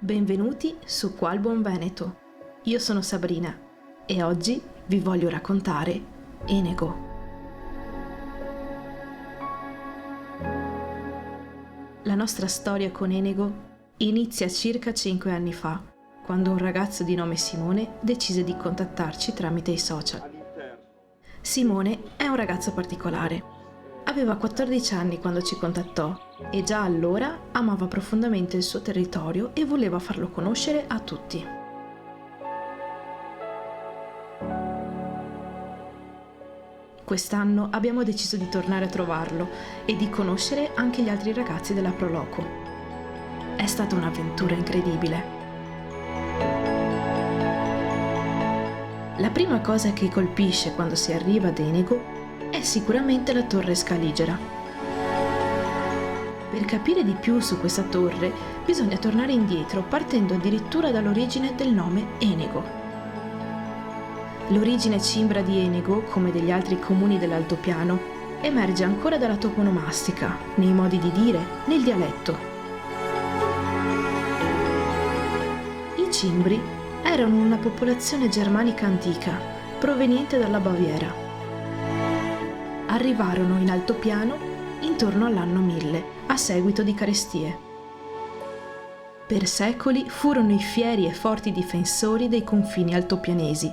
Benvenuti su Qua il Buon Veneto. Io sono Sabrina e oggi vi voglio raccontare Enego. La nostra storia con Enego inizia circa 5 anni fa, quando un ragazzo di nome Simone decise di contattarci tramite i social. Simone è un ragazzo particolare. Aveva 14 anni quando ci contattò e già allora amava profondamente il suo territorio e voleva farlo conoscere a tutti. Quest'anno abbiamo deciso di tornare a trovarlo e di conoscere anche gli altri ragazzi della Proloco. È stata un'avventura incredibile. La prima cosa che colpisce quando si arriva ad Enego è sicuramente la Torre Scaligera. Per capire di più su questa torre bisogna tornare indietro partendo addirittura dall'origine del nome Enego. L'origine cimbra di Enego, come degli altri comuni dell'altopiano, emerge ancora dalla toponomastica, nei modi di dire, nel dialetto. I cimbri erano una popolazione germanica antica, proveniente dalla Baviera. Arrivarono in altopiano intorno all'anno 1000, a seguito di carestie. Per secoli furono i fieri e forti difensori dei confini altopianesi.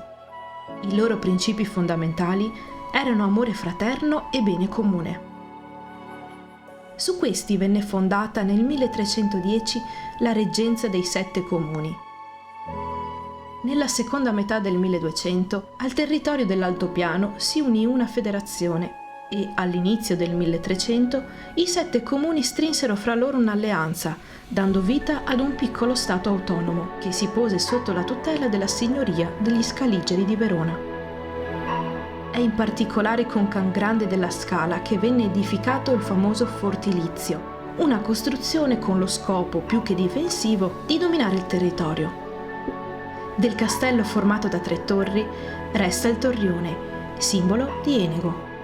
I loro principi fondamentali erano amore fraterno e bene comune. Su questi venne fondata nel 1310 la reggenza dei 7 comuni. Nella seconda metà del 1200 al territorio dell'altopiano si unì una federazione e all'inizio del 1300 i 7 comuni strinsero fra loro un'alleanza, dando vita ad un piccolo stato autonomo che si pose sotto la tutela della signoria degli Scaligeri di Verona. È in particolare con Can Grande della Scala che venne edificato il famoso Fortilizio, una costruzione con lo scopo, più che difensivo, di dominare il territorio. Del castello formato da 3 torri resta il torrione, simbolo di Enego.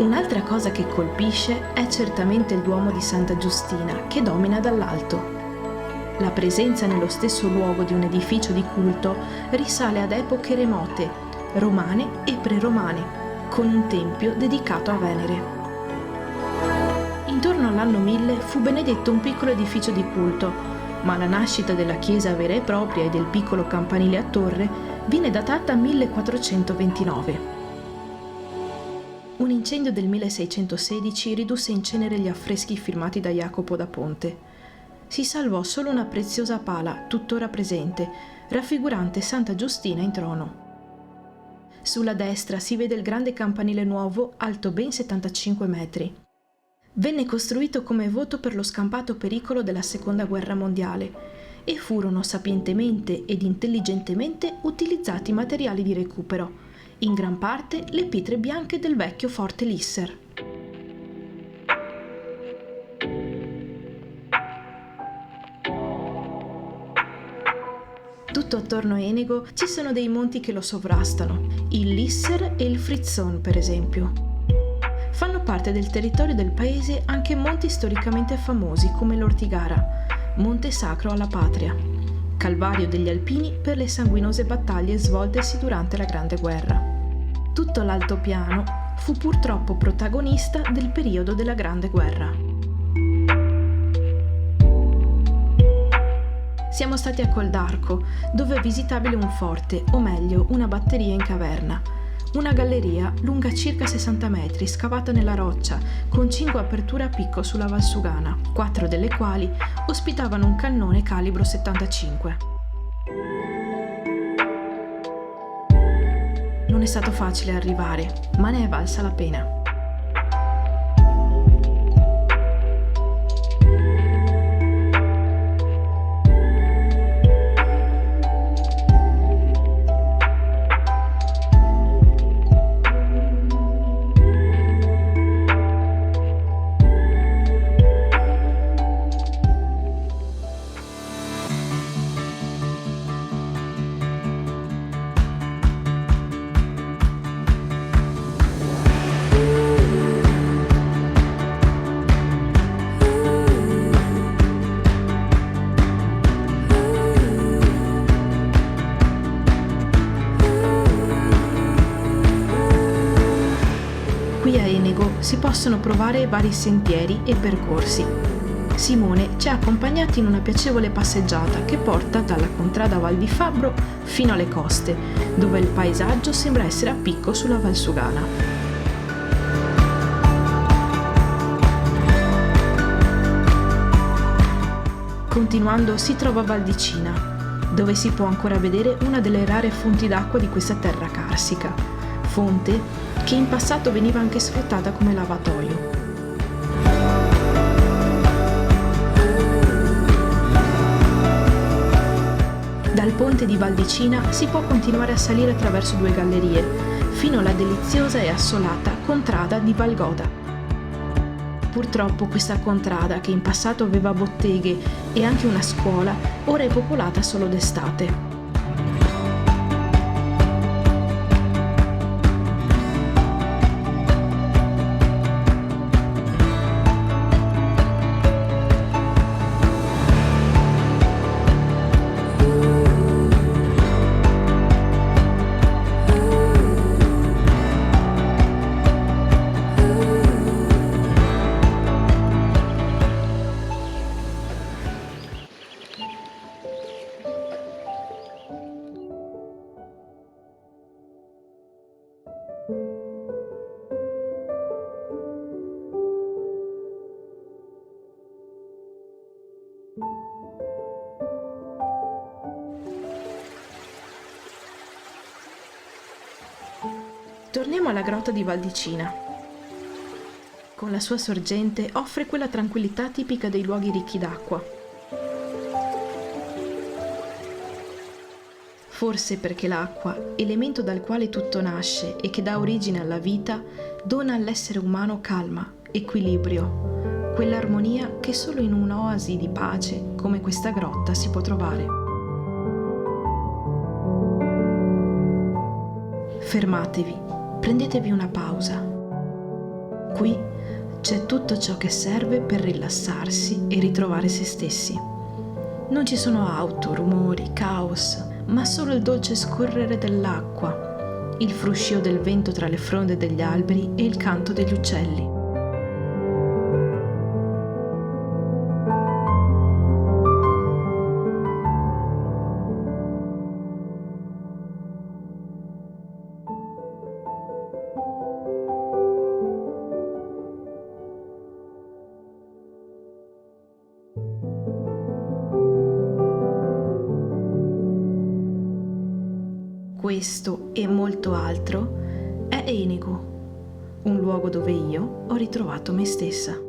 Un'altra cosa che colpisce è certamente il Duomo di Santa Giustina, che domina dall'alto. La presenza nello stesso luogo di un edificio di culto risale ad epoche remote, romane e preromane, con un tempio dedicato a Venere. Intorno all'anno 1000 fu benedetto un piccolo edificio di culto, ma la nascita della chiesa vera e propria e del piccolo campanile a torre viene datata 1429. Un incendio del 1616 ridusse in cenere gli affreschi firmati da Jacopo da Ponte. Si salvò solo una preziosa pala, tuttora presente, raffigurante Santa Giustina in trono. Sulla destra si vede il grande campanile nuovo, alto ben 75 metri. Venne costruito come voto per lo scampato pericolo della Seconda Guerra Mondiale e furono sapientemente ed intelligentemente utilizzati materiali di recupero, in gran parte le pietre bianche del vecchio Forte Lisser. Tutto attorno a Enego ci sono dei monti che lo sovrastano, il Lisser e il Frizzon per esempio. Fanno parte del territorio del paese anche monti storicamente famosi come l'Ortigara, monte sacro alla patria, calvario degli alpini per le sanguinose battaglie svoltesi durante la Grande Guerra. Tutto l'altopiano fu purtroppo protagonista del periodo della Grande Guerra. Siamo stati a Coldarco, dove è visitabile un forte, o meglio una batteria in caverna, una galleria lunga circa 60 metri scavata nella roccia, con 5 aperture a picco sulla Valsugana, 4 delle quali ospitavano un cannone calibro 75. Non è stato facile arrivare, ma ne è valsa la pena. Qui a Enego si possono provare vari sentieri e percorsi. Simone ci ha accompagnati in una piacevole passeggiata che porta dalla contrada Val di Fabbro fino alle coste, dove il paesaggio sembra essere a picco sulla Valsugana. Continuando si trova Valdicina, dove si può ancora vedere una delle rare fonti d'acqua di questa terra carsica, fonte che in passato veniva anche sfruttata come lavatoio. Dal ponte di Valdicina si può continuare a salire attraverso 2 gallerie, fino alla deliziosa e assolata contrada di Valgoda. Purtroppo questa contrada, che in passato aveva botteghe e anche una scuola, ora è popolata solo d'estate. Torniamo alla grotta di Valdicina. Con la sua sorgente offre quella tranquillità tipica dei luoghi ricchi d'acqua. Forse perché l'acqua, elemento dal quale tutto nasce e che dà origine alla vita, dona all'essere umano calma, equilibrio, quell'armonia che solo in un'oasi di pace come questa grotta si può trovare. Fermatevi. Prendetevi una pausa. Qui c'è tutto ciò che serve per rilassarsi e ritrovare se stessi. Non ci sono auto, rumori, caos, ma solo il dolce scorrere dell'acqua, il fruscio del vento tra le fronde degli alberi e il canto degli uccelli. Questo e molto altro è Enego, un luogo dove io ho ritrovato me stessa.